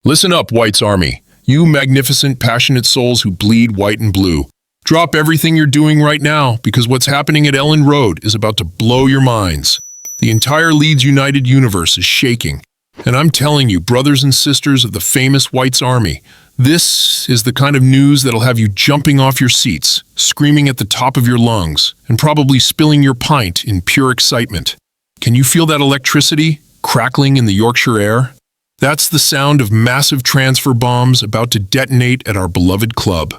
Listen up, White's Army. You magnificent, passionate souls who bleed white and blue. Drop everything you're doing right now, because what's happening at Elland Road is about to blow your minds. The entire Leeds United universe is shaking. And I'm telling you, brothers and sisters of the famous White's Army, this is the kind of news that'll have you jumping off your seats, screaming at the top of your lungs, and probably spilling your pint in pure excitement. Can you feel that electricity crackling in the Yorkshire air? That's the sound of massive transfer bombs about to detonate at our beloved club.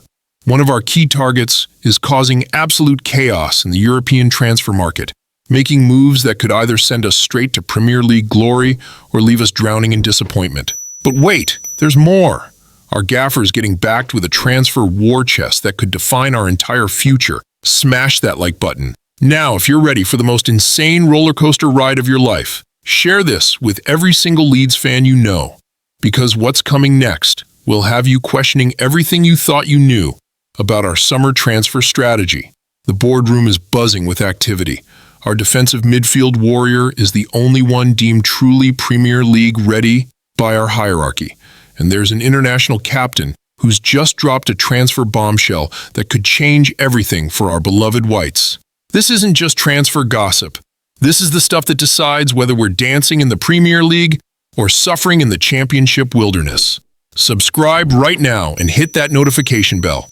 One of our key targets is causing absolute chaos in the European transfer market, making moves that could either send us straight to Premier League glory or leave us drowning in disappointment. But wait, there's more. Our gaffer's getting backed with a transfer war chest that could define our entire future. Smash that like button. Now, if you're ready for the most insane roller coaster ride of your life, share this with every single Leeds fan you know, because what's coming next will have you questioning everything you thought you knew about our summer transfer strategy. The boardroom is buzzing with activity. Our defensive midfield warrior is the only one deemed truly Premier League ready by our hierarchy. And there's an international captain who's just dropped a transfer bombshell that could change everything for our beloved Whites. This isn't just transfer gossip. This is the stuff that decides whether we're dancing in the Premier League or suffering in the Championship wilderness. Subscribe right now and hit that notification bell,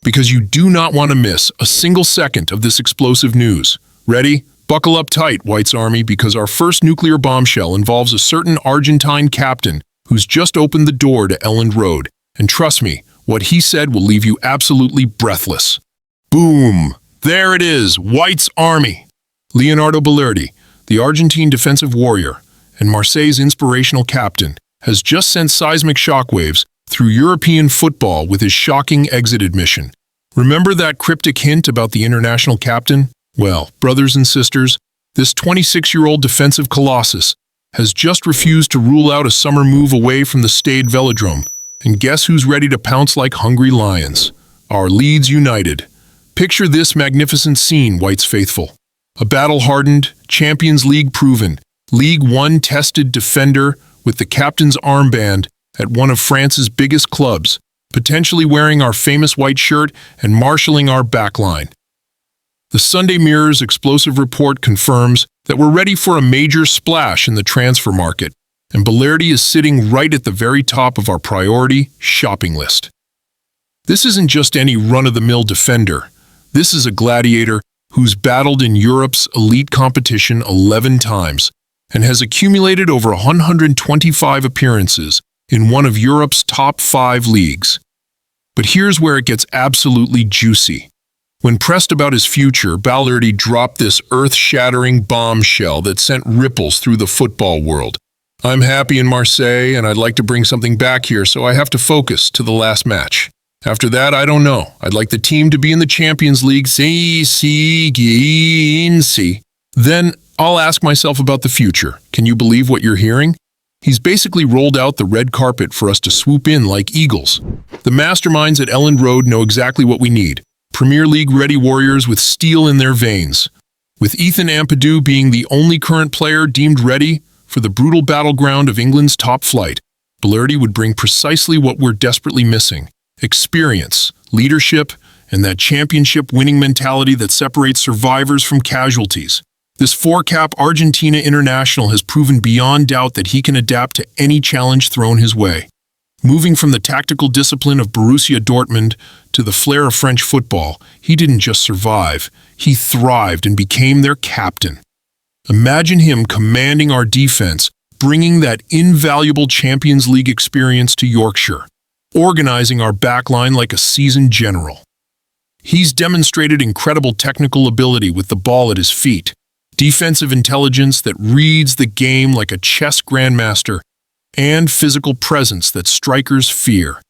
because you do not want to miss a single second of this explosive news. Ready? Buckle up tight, White's Army, because our first nuclear bombshell involves a certain Argentine captain who's just opened the door to Elland Road. And trust me, what he said will leave you absolutely breathless. Boom! There it is, White's Army! Leonardo Balerdi, the Argentine defensive warrior and Marseille's inspirational captain, has just sent seismic shockwaves through European football with his shocking exit admission. Remember that cryptic hint about the international captain? Well, brothers and sisters, this 26-year-old defensive colossus has just refused to rule out a summer move away from the Stade Velodrome. And guess who's ready to pounce like hungry lions? Our Leeds United. Picture this magnificent scene, White's faithful. A battle-hardened, Champions League-proven, League One tested defender with the captain's armband at one of France's biggest clubs, potentially wearing our famous white shirt and marshalling our backline. The Sunday Mirror's explosive report confirms that we're ready for a major splash in the transfer market, and Balerdi is sitting right at the very top of our priority shopping list. This isn't just any run-of-the-mill defender. This is a gladiator who's battled in Europe's elite competition 11 times and has accumulated over 125 appearances in one of Europe's top 5 leagues. But here's where it gets absolutely juicy. When pressed about his future, Balerdi dropped this earth-shattering bombshell that sent ripples through the football world. I'm happy in Marseille, and I'd like to bring something back here, so I have to focus to the last match. After that, I don't know. I'd like the team to be in the Champions League. Then I'll ask myself about the future. Can you believe what you're hearing? He's basically rolled out the red carpet for us to swoop in like eagles. The masterminds at Elland Road know exactly what we need. Premier League-ready warriors with steel in their veins. With Ethan Ampadu being the only current player deemed ready for the brutal battleground of England's top flight, Balerdi would bring precisely what we're desperately missing: experience, leadership, and that championship-winning mentality that separates survivors from casualties. This four-cap Argentina international has proven beyond doubt that he can adapt to any challenge thrown his way. Moving from the tactical discipline of Borussia Dortmund to the flair of French football, he didn't just survive, he thrived and became their captain. Imagine him commanding our defense, bringing that invaluable Champions League experience to Yorkshire, organizing our backline like a seasoned general. He's demonstrated incredible technical ability with the ball at his feet, defensive intelligence that reads the game like a chess grandmaster, and physical presence that strikers fear.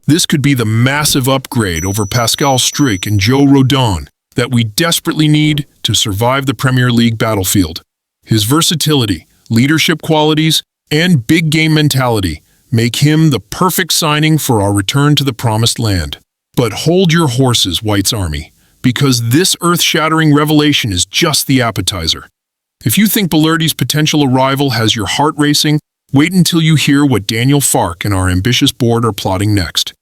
This could be the massive upgrade over Pascal Struijk and Joe Rodon that we desperately need to survive the Premier League battlefield. His versatility, leadership qualities, and big game mentality make him the perfect signing for our return to the promised land. But hold your horses, White's Army, because this earth-shattering revelation is just the appetizer. If you think Balerdi's potential arrival has your heart racing, Wait until you hear what Daniel Fark and our ambitious board are plotting next.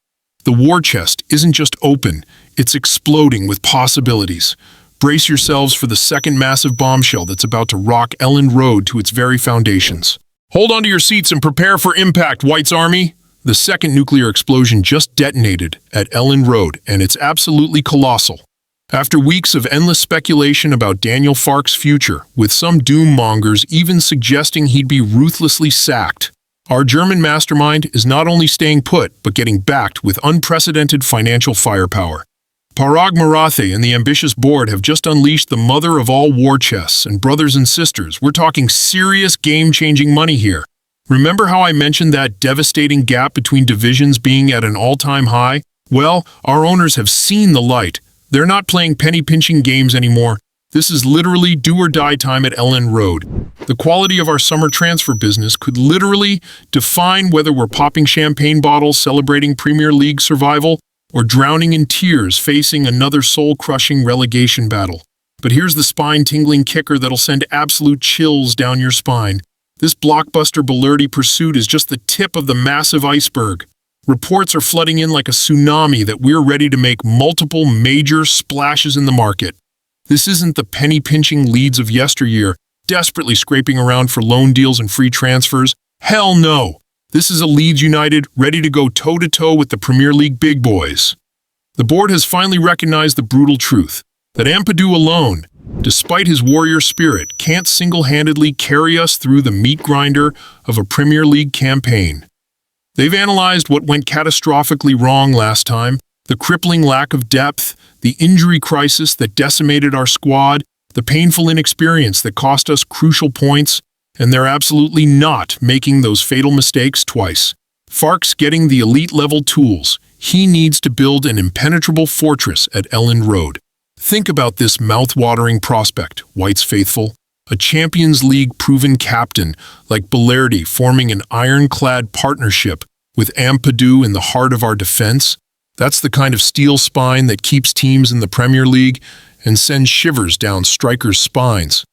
The war chest isn't just open, it's exploding with possibilities. Brace yourselves for the second massive bombshell that's about to rock Elland Road to its very foundations. Hold on to your seats and prepare for impact, White's Army! The second nuclear explosion just detonated at Elland Road, and it's absolutely colossal. After weeks of endless speculation about Daniel Fark's future, with some doom-mongers even suggesting he'd be ruthlessly sacked, our German mastermind is not only staying put, but getting backed with unprecedented financial firepower. Parag Marathe and the ambitious board have just unleashed the mother of all war chests, and brothers and sisters, we're talking serious game-changing money here. Remember how I mentioned that devastating gap between divisions being at an all-time high? Well, our owners have seen the light. They're not playing penny-pinching games anymore. This is literally do-or-die time at Elland Road. The quality of our summer transfer business could literally define whether we're popping champagne bottles celebrating Premier League survival or drowning in tears facing another soul-crushing relegation battle. But here's the spine-tingling kicker that'll send absolute chills down your spine. This blockbuster Balerdi pursuit is just the tip of the massive iceberg. Reports are flooding in like a tsunami that we're ready to make multiple major splashes in the market. This isn't the penny-pinching Leeds of yesteryear, desperately scraping around for loan deals and free transfers. Hell no! This is a Leeds United ready to go toe-to-toe with the Premier League big boys. The board has finally recognized the brutal truth that Ampadu alone, despite his warrior spirit, can't single-handedly carry us through the meat grinder of a Premier League campaign. They've analyzed what went catastrophically wrong last time, the crippling lack of depth, the injury crisis that decimated our squad, the painful inexperience that cost us crucial points, and they're absolutely not making those fatal mistakes twice. Fark's getting the elite-level tools. He needs to build an impenetrable fortress at Elland Road. Think about this mouth-watering prospect, White's faithful. A Champions League proven captain like Balerdi forming an ironclad partnership with Ampadu in the heart of our defense. That's the kind of steel spine that keeps teams in the Premier League and sends shivers down strikers' spines.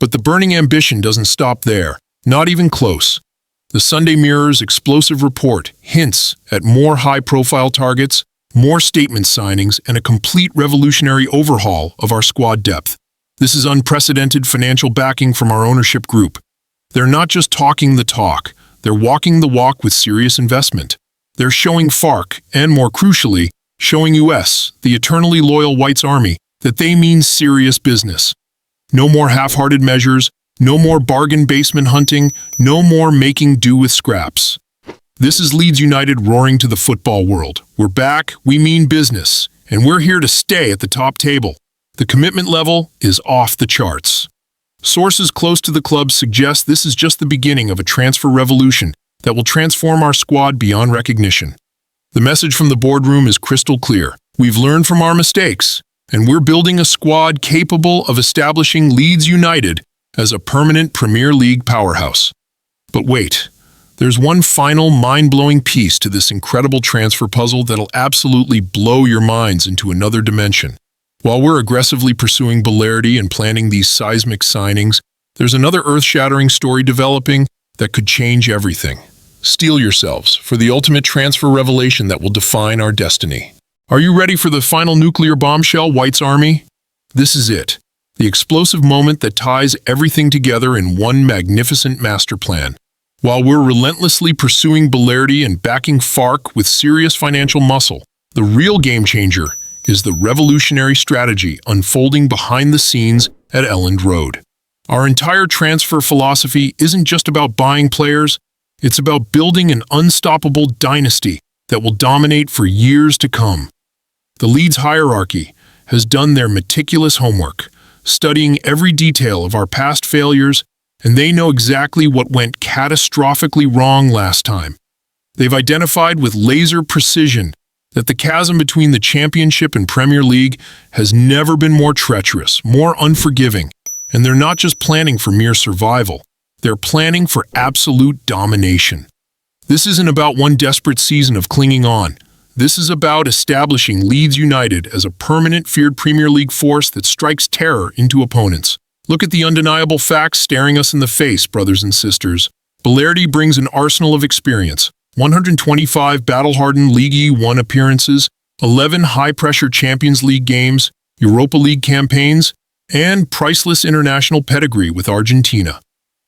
But the burning ambition doesn't stop there, not even close. The Sunday Mirror's explosive report hints at more high-profile targets, more statement signings, and a complete revolutionary overhaul of our squad depth. This is unprecedented financial backing from our ownership group. They're not just talking the talk, they're walking the walk with serious investment. They're showing Fark, and more crucially, showing US, the eternally loyal White's Army, that they mean serious business. No more half-hearted measures, no more bargain basement hunting, no more making do with scraps. This is Leeds United roaring to the football world. We're back, we mean business, and we're here to stay at the top table. The commitment level is off the charts. Sources close to the club suggest this is just the beginning of a transfer revolution that will transform our squad beyond recognition. The message from the boardroom is crystal clear. We've learned from our mistakes, and we're building a squad capable of establishing Leeds United as a permanent Premier League powerhouse. But wait, there's one final mind-blowing piece to this incredible transfer puzzle that'll absolutely blow your minds into another dimension. While we're aggressively pursuing Balerdi and planning these seismic signings, there's another earth-shattering story developing that could change everything. Steel yourselves for the ultimate transfer revelation that will define our destiny. Are you ready for the final nuclear bombshell, White's Army? This is it, the explosive moment that ties everything together in one magnificent master plan. While we're relentlessly pursuing Balerdi and backing Fark with serious financial muscle, the real game-changer is the revolutionary strategy unfolding behind the scenes at Elland Road. Our entire transfer philosophy isn't just about buying players, it's about building an unstoppable dynasty that will dominate for years to come. The Leeds hierarchy has done their meticulous homework, studying every detail of our past failures, and they know exactly what went catastrophically wrong last time. They've identified with laser precision that the chasm between the Championship and Premier League has never been more treacherous, more unforgiving, and they're not just planning for mere survival, they're planning for absolute domination. This isn't about one desperate season of clinging on. This is about establishing Leeds United as a permanent, feared Premier League force that strikes terror into opponents. Look at the undeniable facts staring us in the face, brothers and sisters. Balerdi brings an arsenal of experience, 125 battle-hardened League One appearances, 11 high-pressure Champions League games, Europa League campaigns, and priceless international pedigree with Argentina.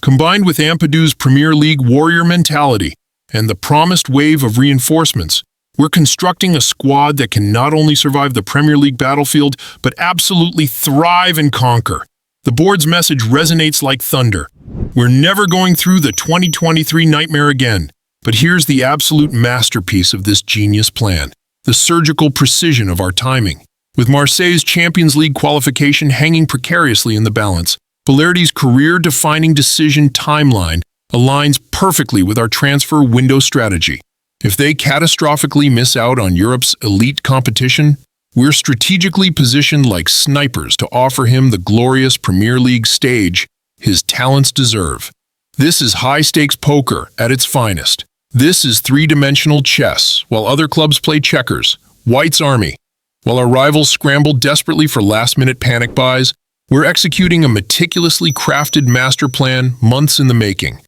Combined with Ampadu's Premier League warrior mentality and the promised wave of reinforcements, we're constructing a squad that can not only survive the Premier League battlefield, but absolutely thrive and conquer. The board's message resonates like thunder. We're never going through the 2023 nightmare again. But here's the absolute masterpiece of this genius plan: the surgical precision of our timing. With Marseille's Champions League qualification hanging precariously in the balance, Balerdi's career-defining decision timeline aligns perfectly with our transfer window strategy. If they catastrophically miss out on Europe's elite competition, we're strategically positioned like snipers to offer him the glorious Premier League stage his talents deserve. This is high-stakes poker at its finest. This is three-dimensional chess, while other clubs play checkers. White's Army. While our rivals scramble desperately for last-minute panic buys, we're executing a meticulously crafted master plan months in the making.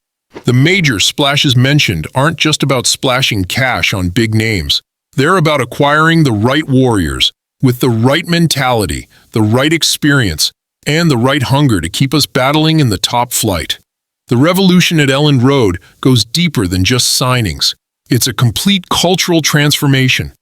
The major splashes mentioned aren't just about splashing cash on big names. They're about acquiring the right warriors, with the right mentality, the right experience, and the right hunger to keep us battling in the top flight. The revolution at Elland Road goes deeper than just signings. It's a complete cultural transformation.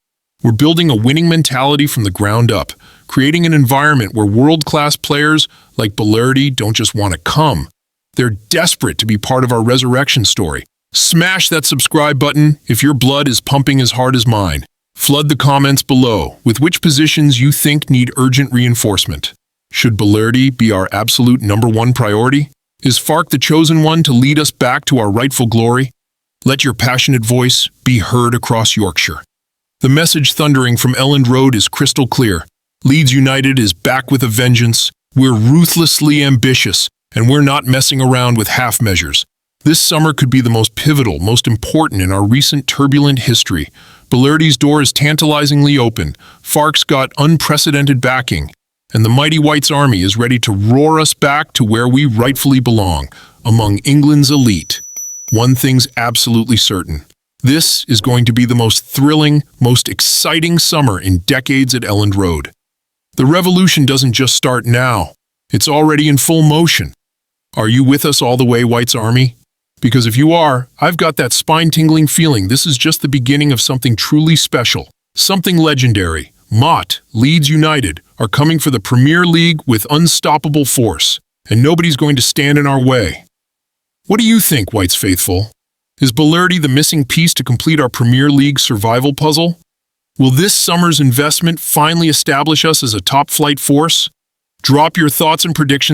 We're building a winning mentality from the ground up, creating an environment where world-class players like Balerdi don't just want to come. They're desperate to be part of our resurrection story. Smash that subscribe button if your blood is pumping as hard as mine. Flood the comments below with which positions you think need urgent reinforcement. Should Balerdi be our absolute #1 priority? Is Fark the chosen one to lead us back to our rightful glory? Let your passionate voice be heard across Yorkshire. The message thundering from Elland Road is crystal clear. Leeds United is back with a vengeance. We're ruthlessly ambitious, and we're not messing around with half measures. This summer could be the most pivotal, most important in our recent turbulent history. Balerdi's door is tantalizingly open. Fark's got unprecedented backing, and the mighty White's Army is ready to roar us back to where we rightfully belong, among England's elite. One thing's absolutely certain. This is going to be the most thrilling, most exciting summer in decades at Elland Road. The revolution doesn't just start now. It's already in full motion. Are you with us all the way, White's Army? Because if you are, I've got that spine-tingling feeling this is just the beginning of something truly special, something legendary. Mott, Leeds United, are coming for the Premier League with unstoppable force, and nobody's going to stand in our way. What do you think, White's faithful? Is Balerdi the missing piece to complete our Premier League survival puzzle? Will this summer's investment finally establish us as a top-flight force? Drop your thoughts and predictions